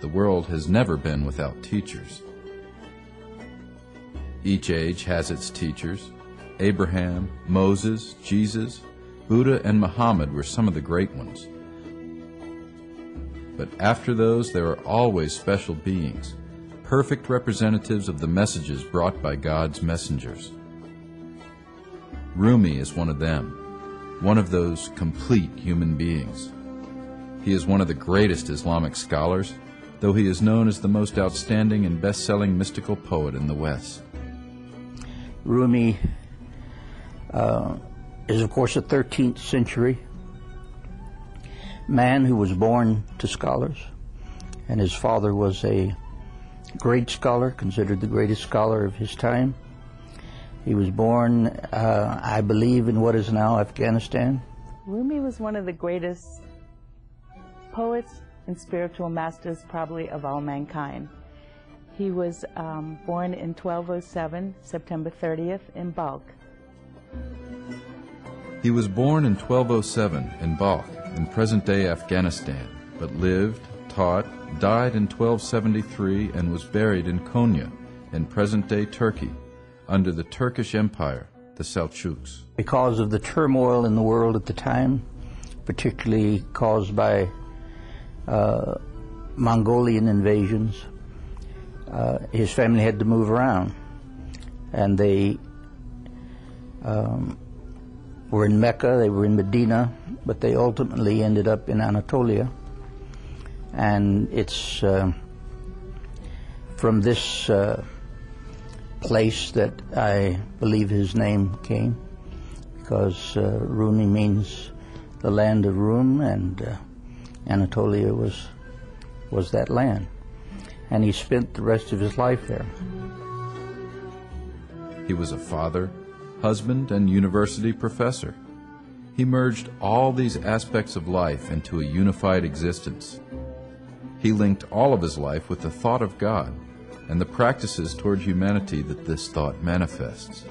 The world has never been without teachers. Each age has its teachers. Abraham, Moses, Jesus, Buddha, and Muhammad were some of the great ones. But after those, there are always special beings, perfect representatives of the messages brought by God's messengers. Rumi is one of them, one of those complete human beings. He is one of the greatest Islamic scholars, though he is known as the most outstanding and best-selling mystical poet in the West. Rumi is, of course, a 13th century man who was born to scholars, and his father was a great scholar, considered the greatest scholar of his time. He was born, I believe, in what is now Afghanistan. Rumi was one of the greatest poets and spiritual masters probably of all mankind. He was born in 1207, September 30th, in Balkh. He was born in 1207 in Balkh, in present-day Afghanistan, but lived, taught, died in 1273, and was buried in Konya, in present-day Turkey, under the Turkish Empire, the Seljuks. Because of the turmoil in the world at the time, particularly caused by Mongolian invasions, his family had to move around, and they were in Mecca, they were in Medina, but they ultimately ended up in Anatolia. And it's from this place that I believe his name came, because Rumi means the land of Rum, and Anatolia was that land. And he spent the rest of his life there. He was a father, husband, and university professor. He merged all these aspects of life into a unified existence. He linked all of his life with the thought of God and the practices toward humanity that this thought manifests.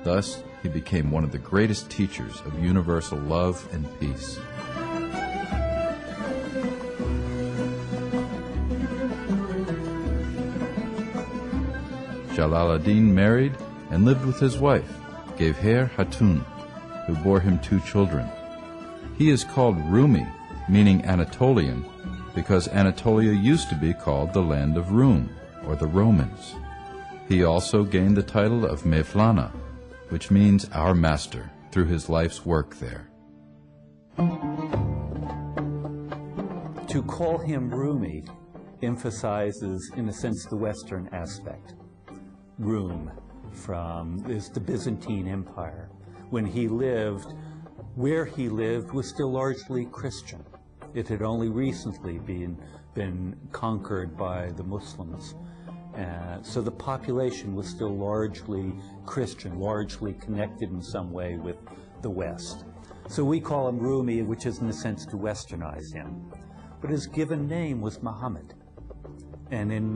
Thus, he became one of the greatest teachers of universal love and peace. Jalal married and lived with his wife, Gevher Hatun, who bore him 2 children. He is called Rumi, meaning Anatolian, because Anatolia used to be called the land of Rum, or the Romans. He also gained the title of Mevlana, which means our master, through his life's work there. To call him Rumi emphasizes, in a sense, the Western aspect. Rum is the Byzantine Empire. When he lived, where he lived was still largely Christian. It had only recently been conquered by the Muslims. So the population was still largely Christian, largely connected in some way with the West. So we call him Rumi, which is in a sense to westernize him. But his given name was Muhammad. And in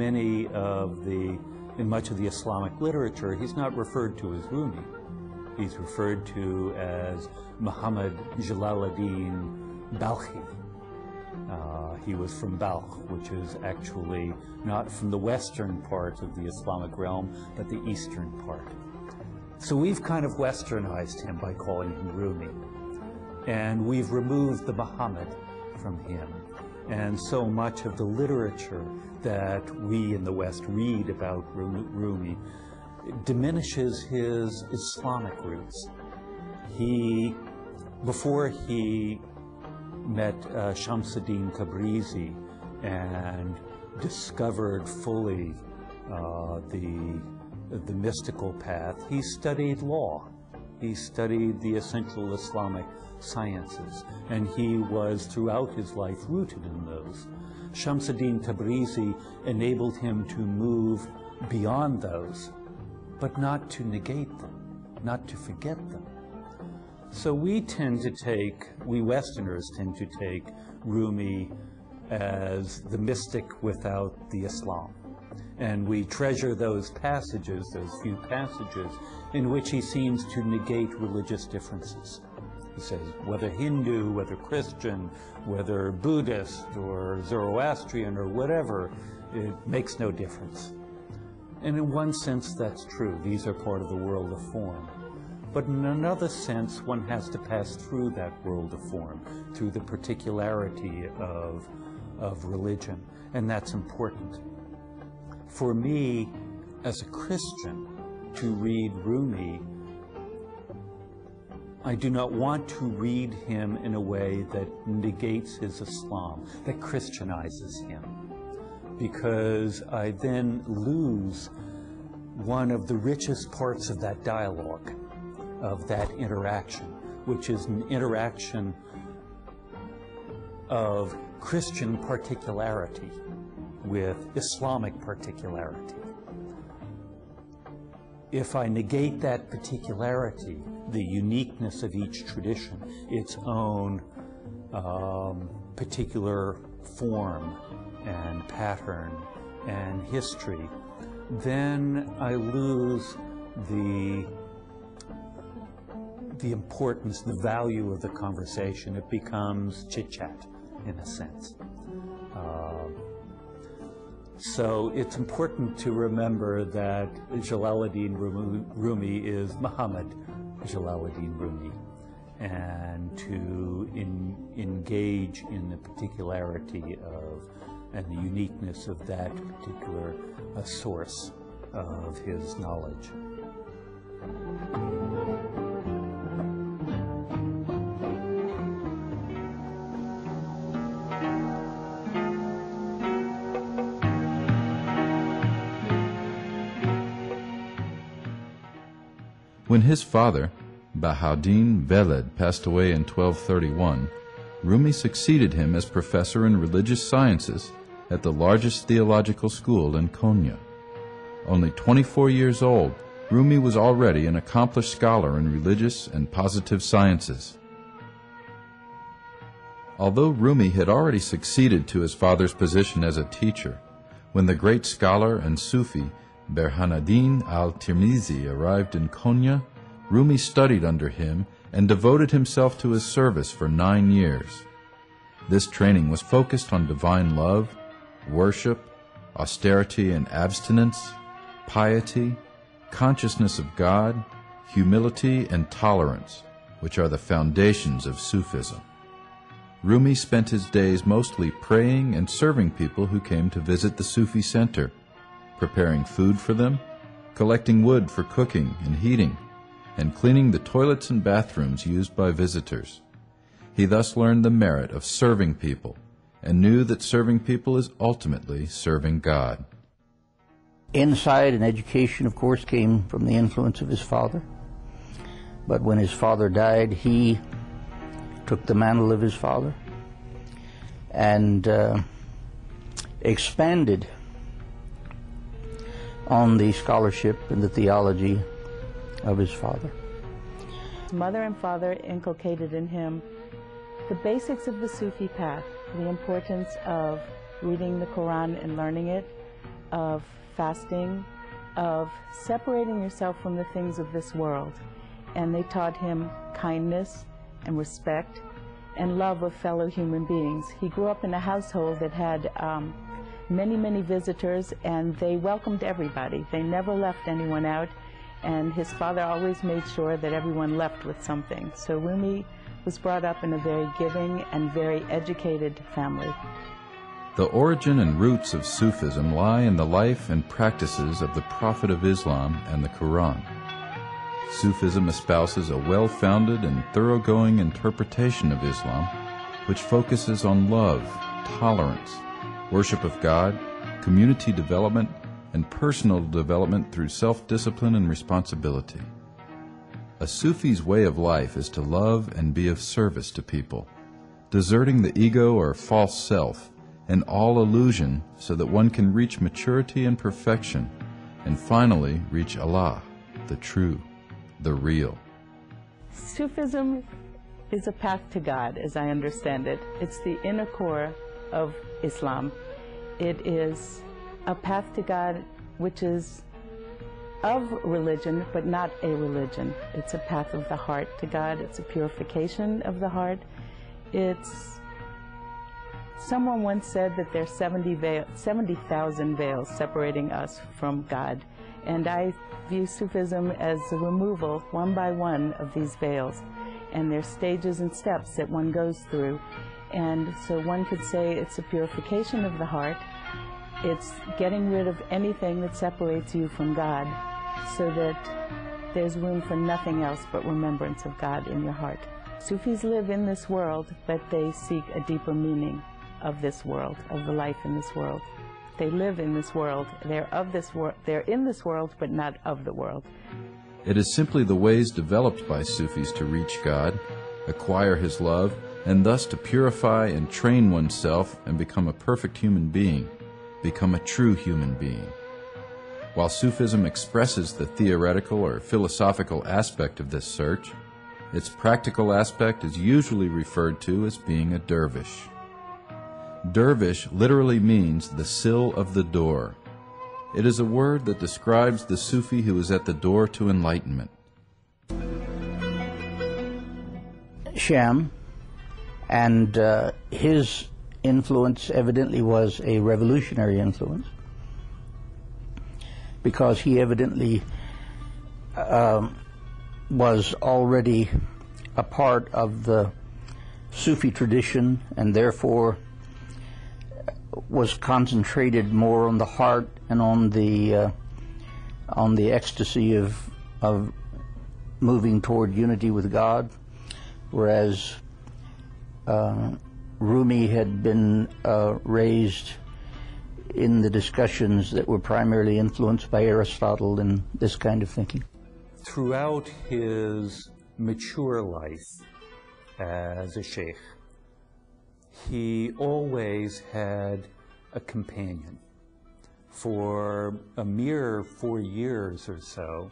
much of the Islamic literature, he's not referred to as Rumi. He's referred to as Muhammad Jalal Balkhi. He was from Balkh, which is actually not from the western part of the Islamic realm, but the eastern part. So we've kind of westernized him by calling him Rumi. And we've removed the Muhammad from him. And so much of the literature that we in the West read about Rumi diminishes his Islamic roots. Before he met Shamsuddin Tabrizi and discovered fully the mystical path, he studied law. He studied the essential Islamic sciences, and he was throughout his life rooted in those. Shamsuddin Tabrizi enabled him to move beyond those, but not to negate them, not to forget them. So we Westerners tend to take Rumi as the mystic without the Islam. And we treasure those passages, those few passages, in which he seems to negate religious differences. He says, whether Hindu, whether Christian, whether Buddhist or Zoroastrian or whatever, it makes no difference. And in one sense, that's true. These are part of the world of form. But in another sense, one has to pass through that world of form, through the particularity of religion, and that's important. For me, as a Christian, to read Rumi, I do not want to read him in a way that negates his Islam, that Christianizes him, because I then lose one of the richest parts of that dialogue, of that interaction, which is an interaction of Christian particularity with Islamic particularity. If I negate that particularity, the uniqueness of each tradition, its own particular form and pattern and history, then I lose the importance, the value of the conversation. It becomes chit-chat, in a sense. So it's important to remember that Jalaluddin Rumi is Muhammad Jalaluddin Rumi, and to engage in the particularity of and the uniqueness of that particular source of his knowledge. When his father, Bahauddin Veled, passed away in 1231, Rumi succeeded him as professor in religious sciences at the largest theological school in Konya. Only 24 years old, Rumi was already an accomplished scholar in religious and positive sciences. Although Rumi had already succeeded to his father's position as a teacher, when the great scholar and Sufi Burhanuddin al-Tirmizi arrived in Konya, Rumi studied under him and devoted himself to his service for 9 years. This training was focused on divine love, worship, austerity and abstinence, piety, consciousness of God, humility and tolerance, which are the foundations of Sufism. Rumi spent his days mostly praying and serving people who came to visit the Sufi center, preparing food for them, collecting wood for cooking and heating, and cleaning the toilets and bathrooms used by visitors. He thus learned the merit of serving people and knew that serving people is ultimately serving God. Insight and education, of course, came from the influence of his father. But when his father died, he took the mantle of his father and expanded on the scholarship and the theology of his father. His mother and father inculcated in him the basics of the Sufi path, the importance of reading the Quran and learning it, of fasting, of separating yourself from the things of this world. And they taught him kindness and respect and love of fellow human beings. He grew up in a household that had many visitors, and they welcomed everybody. They never left anyone out, and his father always made sure that everyone left with something. So Rumi was brought up in a very giving and very educated family. The origin and roots of Sufism lie in the life and practices of the Prophet of Islam and the Quran. Sufism espouses a well-founded and thoroughgoing interpretation of Islam, which focuses on love, tolerance, worship of God, community development, and personal development through self-discipline and responsibility. A Sufi's way of life is to love and be of service to people, deserting the ego or false self and all illusion so that one can reach maturity and perfection and finally reach Allah, the true, the real. Sufism is a path to God, as I understand it. It's the inner core of Islam. It is a path to God which is of religion, but not a religion. It's a path of the heart to God. It's a purification of the heart. Someone once said that there's 70,000 veils separating us from God. And I view Sufism as the removal, one by one, of these veils. And there's stages and steps that one goes through. And so one could say it's a purification of the heart. It's getting rid of anything that separates you from God so that there's room for nothing else but remembrance of God in your heart. Sufis live in this world, but they seek a deeper meaning of this world, of the life in this world. They live in this world. They're of this world. They're in this world, but not of the world. It is simply the ways developed by Sufis to reach God, acquire His love, and thus to purify and train oneself and become a perfect human being, become a true human being. While Sufism expresses the theoretical or philosophical aspect of this search, its practical aspect is usually referred to as being a dervish. Dervish literally means the sill of the door. It is a word that describes the Sufi who is at the door to enlightenment. Sham, and his influence evidently was a revolutionary influence, because he evidently was already a part of the Sufi tradition, and therefore was concentrated more on the heart and on the ecstasy of moving toward unity with God, whereas Rumi had been raised in the discussions that were primarily influenced by Aristotle and this kind of thinking. Throughout his mature life as a sheikh, he always had a companion. For a mere 4 years or so,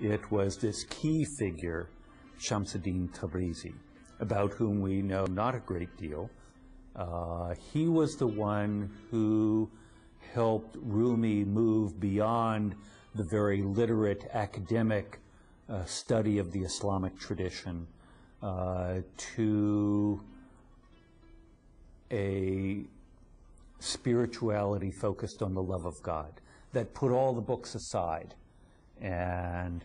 it was this key figure, Shamsuddin Tabrizi, about whom we know not a great deal. He was the one who helped Rumi move beyond the very literate academic study of the Islamic tradition to a spirituality focused on the love of God, that put all the books aside and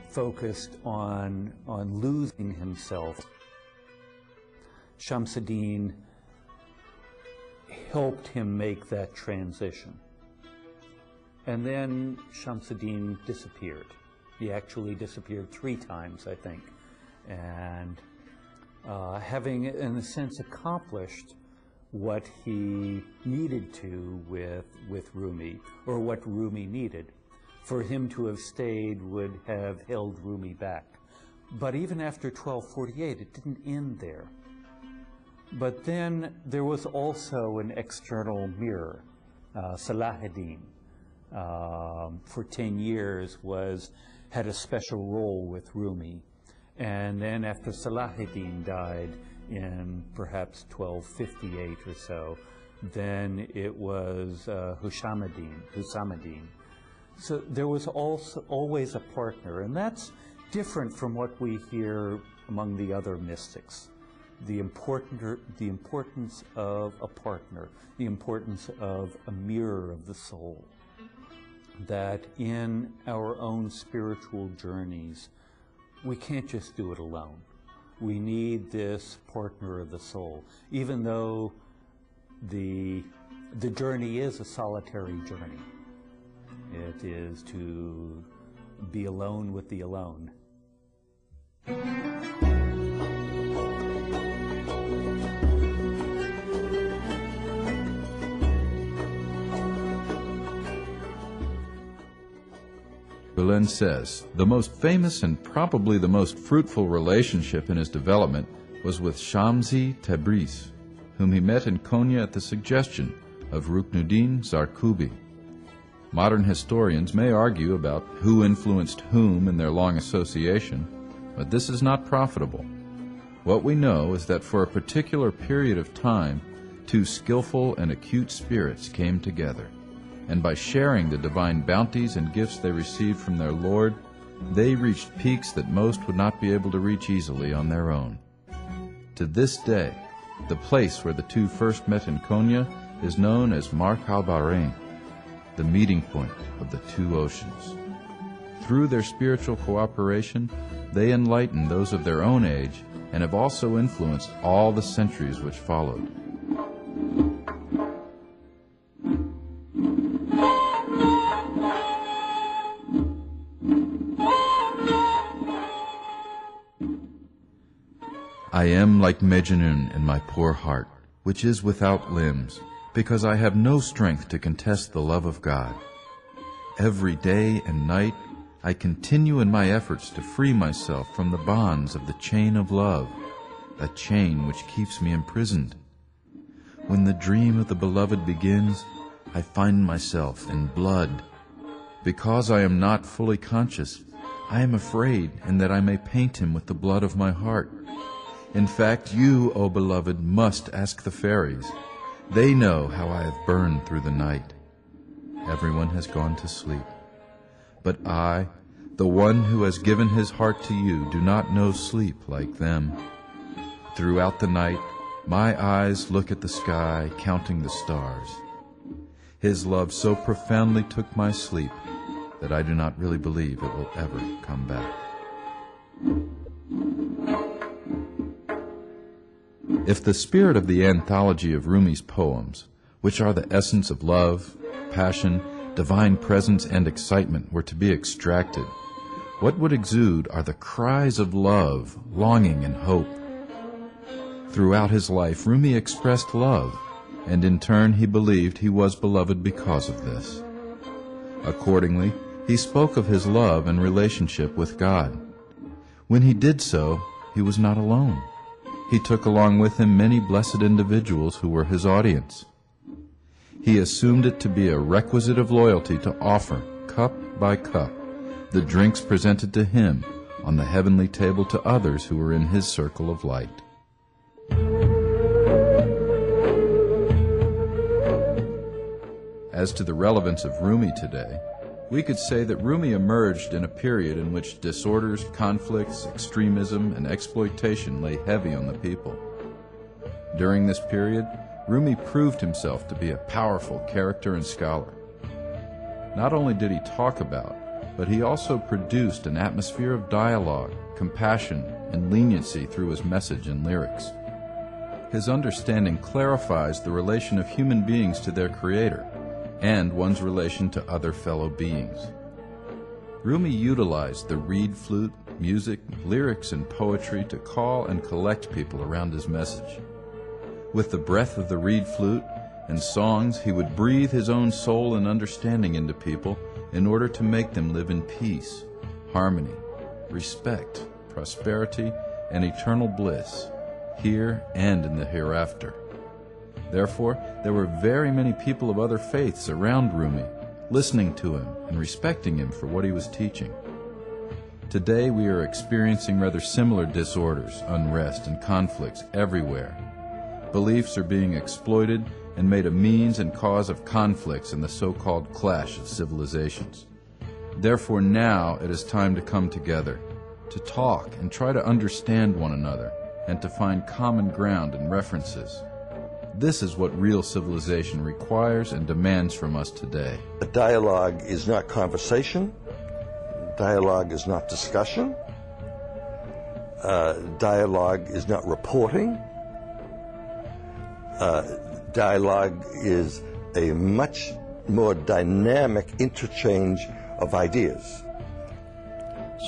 focused on losing himself. Shamsuddin helped him make that transition. And then Shamsuddin disappeared. He actually disappeared 3 times, I think. And having, in a sense, accomplished what he needed to with Rumi, or what Rumi needed, for him to have stayed would have held Rumi back. But even after 1248, it didn't end there. But then there was also an external mirror. Salahuddin, for 10 years, had a special role with Rumi. And then after Salahuddin died in perhaps 1258 or so, then it was Husamuddin. So there was also always a partner, and that's different from what we hear among the other mystics. The importance of a partner, the importance of a mirror of the soul, that in our own spiritual journeys, we can't just do it alone. We need this partner of the soul, even though the journey is a solitary journey. It is to be alone with the alone. Belen says, the most famous and probably the most fruitful relationship in his development was with Shamsi Tabriz, whom he met in Konya at the suggestion of Ruknuddin Zarkubi. Modern historians may argue about who influenced whom in their long association, but this is not profitable. What we know is that for a particular period of time, two skillful and acute spirits came together, and by sharing the divine bounties and gifts they received from their Lord, they reached peaks that most would not be able to reach easily on their own. To this day, the place where the two first met in Konya is known as Mark al-Bahrain, the meeting point of the two oceans. Through their spiritual cooperation, they enlightened those of their own age and have also influenced all the centuries which followed. I am like Mejnun in my poor heart, which is without limbs, because I have no strength to contest the love of God. Every day and night I continue in my efforts to free myself from the bonds of the chain of love, a chain which keeps me imprisoned. When the dream of the beloved begins, I find myself in blood. Because I am not fully conscious, I am afraid and that I may paint him with the blood of my heart. In fact, you, O beloved, must ask the fairies. They know how I have burned through the night. Everyone has gone to sleep. But I, the one who has given his heart to you, do not know sleep like them. Throughout the night, my eyes look at the sky, counting the stars. His love so profoundly took my sleep that I do not really believe it will ever come back. If the spirit of the anthology of Rumi's poems, which are the essence of love, passion, divine presence, and excitement, were to be extracted, what would exude are the cries of love, longing, and hope. Throughout his life, Rumi expressed love, and in turn he believed he was beloved because of this. Accordingly, he spoke of his love and relationship with God. When he did so, he was not alone. He took along with him many blessed individuals who were his audience. He assumed it to be a requisite of loyalty to offer, cup by cup, the drinks presented to him on the heavenly table to others who were in his circle of light. As to the relevance of Rumi today, we could say that Rumi emerged in a period in which disorders, conflicts, extremism, and exploitation lay heavy on the people. During this period, Rumi proved himself to be a powerful character and scholar. Not only did he talk about, but he also produced an atmosphere of dialogue, compassion, and leniency through his message and lyrics. His understanding clarifies the relation of human beings to their Creator, and one's relation to other fellow beings. Rumi utilized the reed flute, music, lyrics, and poetry to call and collect people around his message. With the breath of the reed flute and songs, he would breathe his own soul and understanding into people in order to make them live in peace, harmony, respect, prosperity, and eternal bliss, here and in the hereafter. Therefore, there were very many people of other faiths around Rumi, listening to him and respecting him for what he was teaching. Today, we are experiencing rather similar disorders, unrest, and conflicts everywhere. Beliefs are being exploited and made a means and cause of conflicts in the so-called clash of civilizations. Therefore, now it is time to come together, to talk and try to understand one another, and to find common ground and references. This is what real civilization requires and demands from us today. A dialogue is not conversation. Dialogue is not discussion. Dialogue is not reporting. Dialogue is a much more dynamic interchange of ideas.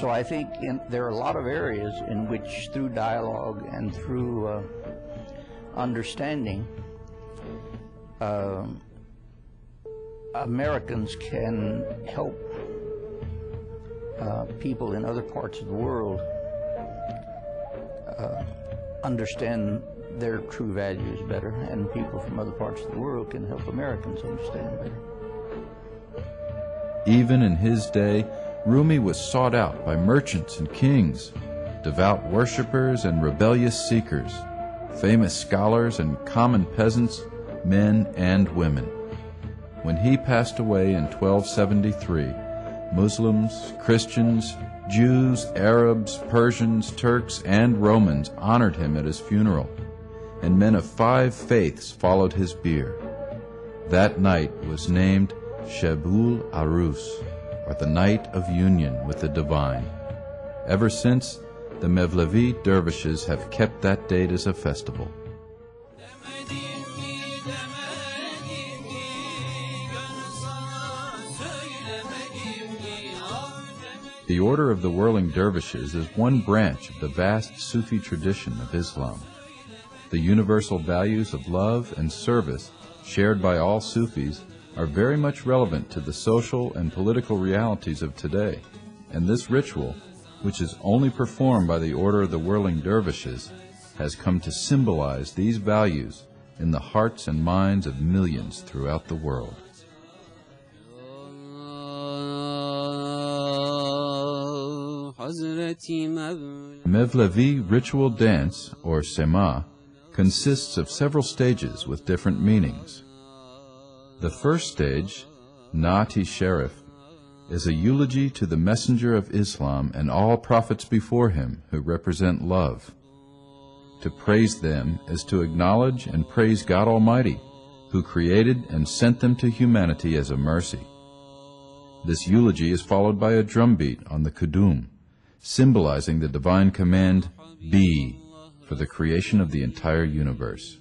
So I think there are a lot of areas in which through dialogue and through understanding, Americans can help people in other parts of the world understand their true values better, and people from other parts of the world can help Americans understand better. Even in his day, Rumi was sought out by merchants and kings, devout worshippers and rebellious seekers, famous scholars and common peasants, men and women. When he passed away in 1273, Muslims, Christians, Jews, Arabs, Persians, Turks, and Romans honored him at his funeral, and men of 5 faiths followed his bier. That night was named Shebul Arus, or the Night of Union with the Divine. Ever since, the Mevlevi dervishes have kept that date as a festival. The Order of the Whirling Dervishes is one branch of the vast Sufi tradition of Islam. The universal values of love and service shared by all Sufis are very much relevant to the social and political realities of today, and this ritual, which is only performed by the Order of the Whirling Dervishes, has come to symbolize these values in the hearts and minds of millions throughout the world. Mevlevi ritual dance, or sema, consists of several stages with different meanings. The first stage, Naat-i Sharif, is a eulogy to the messenger of Islam and all prophets before him who represent love. To praise them is to acknowledge and praise God Almighty, who created and sent them to humanity as a mercy. This eulogy is followed by a drumbeat on the kudum, symbolizing the divine command, be, for the creation of the entire universe.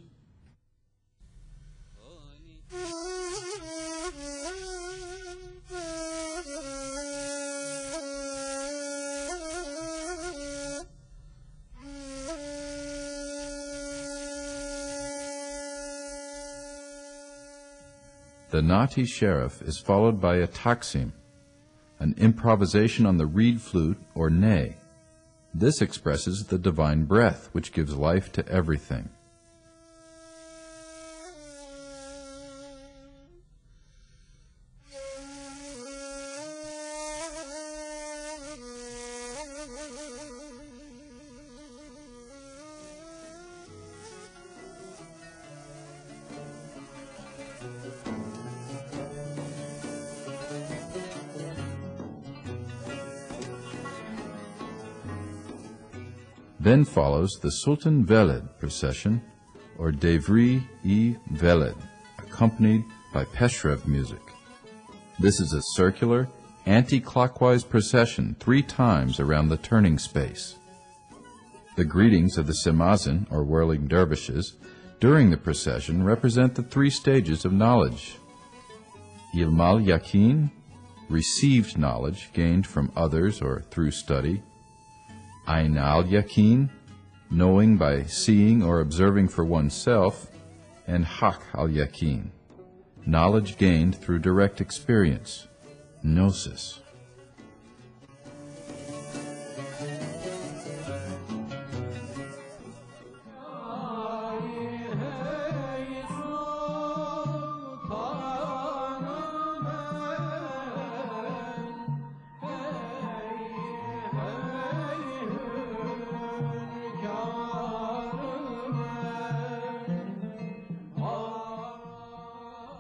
The Naat-i Sharif is followed by a taksim, an improvisation on the reed flute or ney. This expresses the divine breath which gives life to everything. Then follows the Sultan Veled procession, or Devri-i Veled, accompanied by Peshrev music. This is a circular, anti-clockwise procession 3 times around the turning space. The greetings of the Semazin, or whirling dervishes, during the procession represent the 3 stages of knowledge. Ilmal Yakin, received knowledge gained from others or through study. Ayn al-Yakin, knowing by seeing or observing for oneself, and Haq al-Yakin, knowledge gained through direct experience, gnosis.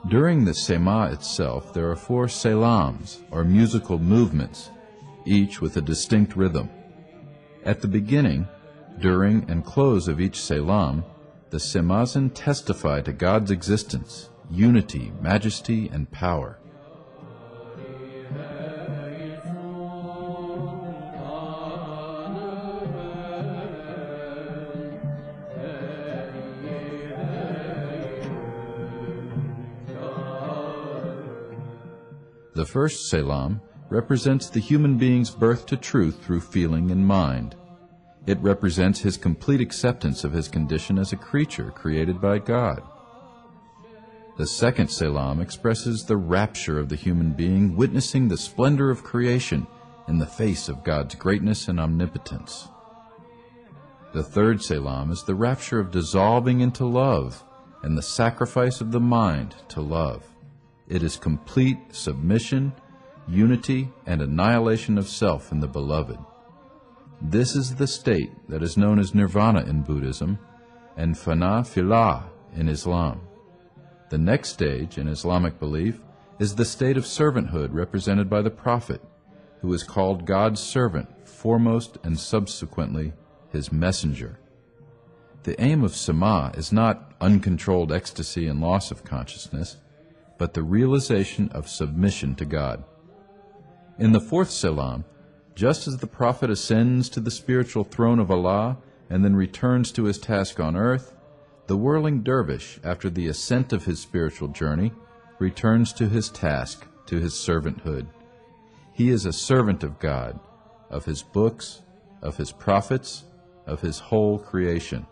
During the Sema itself, there are 4 salams, or musical movements, each with a distinct rhythm. At the beginning, during, and close of each salam, the Semazin testify to God's existence, unity, majesty, and power. The first salam represents the human being's birth to truth through feeling and mind. It represents his complete acceptance of his condition as a creature created by God. The second salam expresses the rapture of the human being witnessing the splendor of creation in the face of God's greatness and omnipotence. The third Selam is the rapture of dissolving into love and the sacrifice of the mind to love. It is complete submission, unity, and annihilation of self in the beloved. This is the state that is known as nirvana in Buddhism and fana filah in Islam. The next stage in Islamic belief is the state of servanthood represented by the Prophet, who is called God's servant foremost and subsequently his messenger. The aim of Sama is not uncontrolled ecstasy and loss of consciousness, but the realization of submission to God. In the fourth Selam, just as the Prophet ascends to the spiritual throne of Allah and then returns to his task on earth, the whirling dervish, after the ascent of his spiritual journey, returns to his task, to his servanthood. He is a servant of God, of his books, of his prophets, of his whole creation.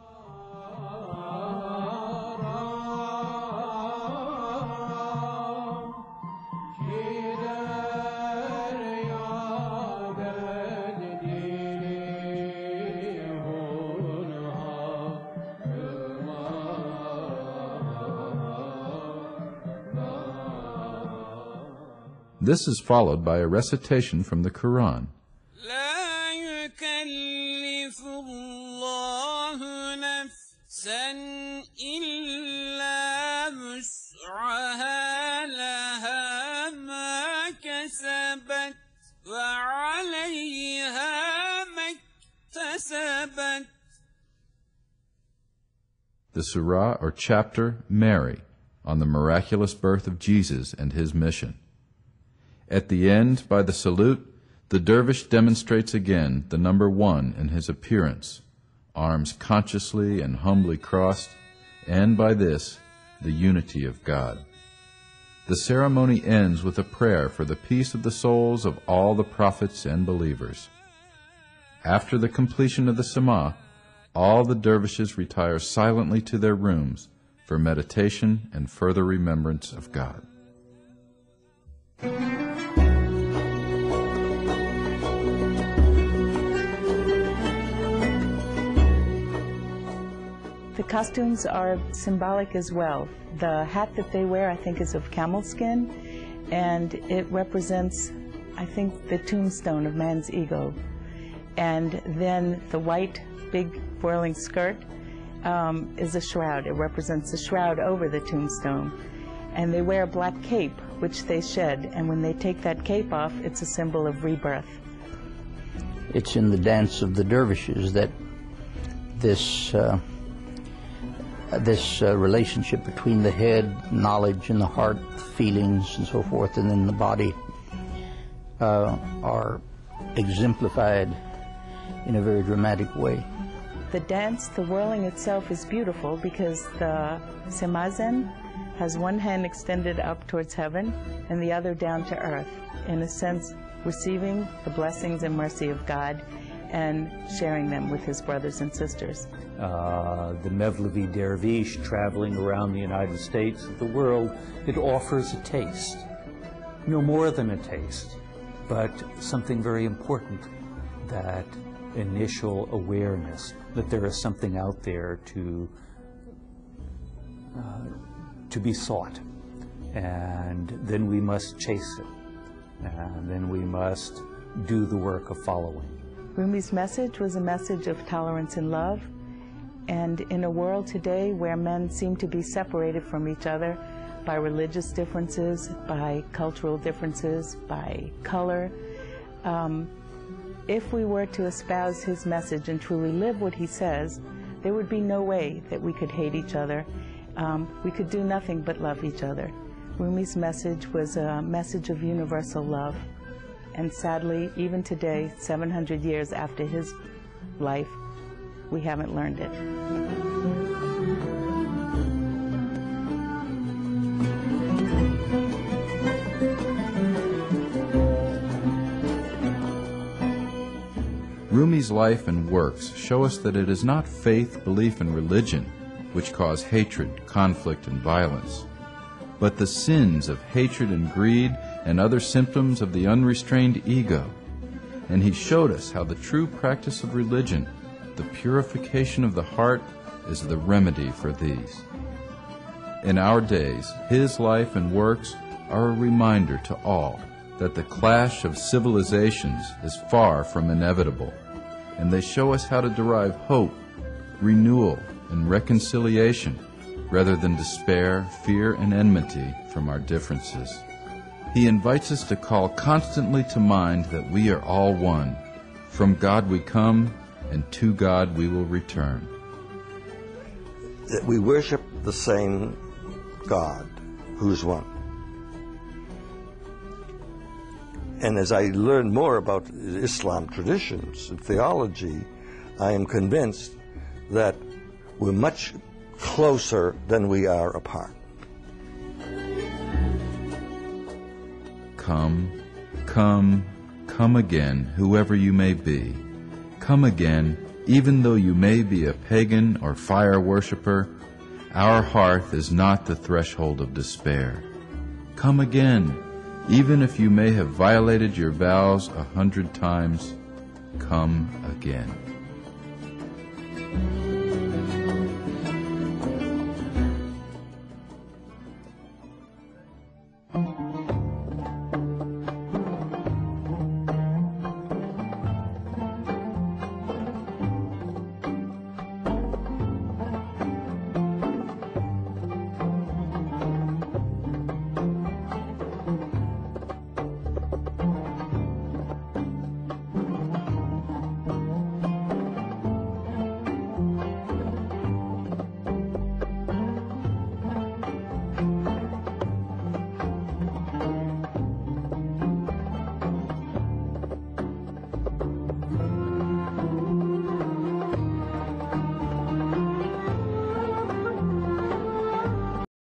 This is followed by a recitation from the Quran. لا يكلف الله نفسا إلا وسعها لها ما كسبت وعليها ما اكتسبت. The surah or chapter, Mary, on the miraculous birth of Jesus and his mission. At the end, by the salute, the dervish demonstrates again the number one in his appearance, arms consciously and humbly crossed, and by this, the unity of God. The ceremony ends with a prayer for the peace of the souls of all the prophets and believers. After the completion of the Sama, all the dervishes retire silently to their rooms for meditation and further remembrance of God. The costumes are symbolic as well. The hat that they wear, I think, is of camel skin, and it represents, I think, the tombstone of man's ego. And then the white, big, whirling skirt is a shroud. It represents the shroud over the tombstone. And they wear a black cape, which they shed, and when they take that cape off, it's a symbol of rebirth. It's in the dance of the dervishes that this relationship between the head, knowledge, and the heart, feelings, and so forth, and then the body are exemplified in a very dramatic way. The dance, the whirling itself is beautiful because the semazen has one hand extended up towards heaven and the other down to earth, in a sense receiving the blessings and mercy of God and sharing them with his brothers and sisters. The Mevlevi Dervish traveling around the United States, the world, it offers a taste. No more than a taste, but something very important, that initial awareness that there is something out there to be sought. And then we must chase it. And then we must do the work of following. Rumi's message was a message of tolerance and love. And in a world today where men seem to be separated from each other by religious differences, by cultural differences, by color, if we were to espouse his message and truly live what he says, there would be no way that we could hate each other. We could do nothing but love each other. Rumi's message was a message of universal love. And sadly, even today, 700 years after his life, we haven't learned it. Rumi's life and works show us that it is not faith, belief, and religion which cause hatred, conflict, and violence, but the sins of hatred and greed and other symptoms of the unrestrained ego. and he showed us how the true practice of religion, the purification of the heart, is the remedy for these. In our days, his life and works are a reminder to all that the clash of civilizations is far from inevitable, and they show us how to derive hope, renewal, and reconciliation rather than despair, fear, and enmity from our differences. He invites us to call constantly to mind that we are all one. From God we come, and to God we will return. That we worship the same God, who's one. And as I learn more about Islam traditions and theology, I am convinced that we're much closer than we are apart. Come, come, come again, whoever you may be. Come again, even though you may be a pagan or fire worshiper. Our hearth is not the threshold of despair. Come again, even if you may have violated your vows 100 times. Come again.